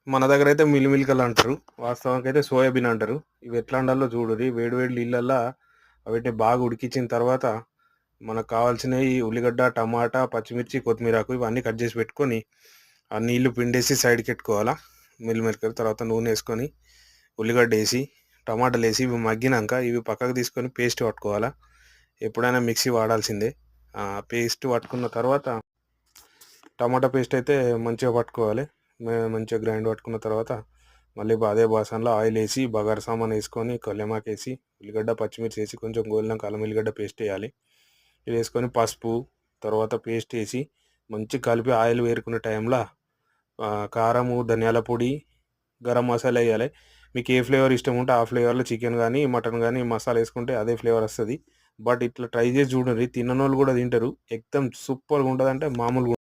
మన దగ్గర అయితే మిల్లిమిల్కలు అంటారు. వాస్తవానికి అయితే సోయాబీన్ అంటారు. ఇవి ఎట్లా వండాలో చూడుర్రి. వేడి వేడి నీళ్ళల్లో వీటిని బాగా ఉడికించిన తర్వాత మనకు కావాల్సినవి ఉల్లిగడ్డ, టమాటా, పచ్చిమిర్చి, కొత్తిమీరాకు ఇవన్నీ కట్ చేసి పెట్టుకొని ఆ నీళ్లు పిండేసి సైడ్కి పెట్టుకోవాలా. మిల్లిమిల్కలు తర్వాత నూనె వేసుకొని ఉల్లిగడ్డ వేసి టమాటాలు వేసి ఇవి మగ్గినాక ఇవి పక్కకు తీసుకొని పేస్ట్ పట్టుకోవాలా. ఎప్పుడైనా మిక్సీ వాడాల్సిందే. పేస్ట్ పట్టుకున్న తర్వాత టమాటా పేస్ట్ అయితే మంచిగా పట్టుకోవాలి. మంచిగా గ్రైండ్ పట్టుకున్న తర్వాత మళ్ళీ అదే బాసనలో ఆయిల్ వేసి బగారా సామాన్ వేసుకొని కల్యమాకు వేసి ఉల్లిగడ్డ పచ్చిమిర్చి వేసి కొంచెం గోలినాక అల్లం ఎల్లిగడ్డ పేస్ట్ వేయాలి. ఇది వేసుకొని పసుపు తర్వాత పేస్ట్ వేసి మంచిగా కలిపి ఆయిల్ వేరుకునే టైంలో కారము, ధనియాల పొడి, గరం మసాలా వేయాలి. మీకు ఏ ఫ్లేవర్ ఇష్టం ఉంటే ఆ ఫ్లేవర్లో చికెన్ కానీ మటన్ కానీ మసాలా వేసుకుంటే అదే ఫ్లేవర్ వస్తుంది. బట్ ఇట్లా ట్రై చేసి చూడండి, తిన్ననోళ్ళు కూడా తింటారు. ఎక్దమ్ సూపర్గా ఉంటుంది, అంటే మామూలుగా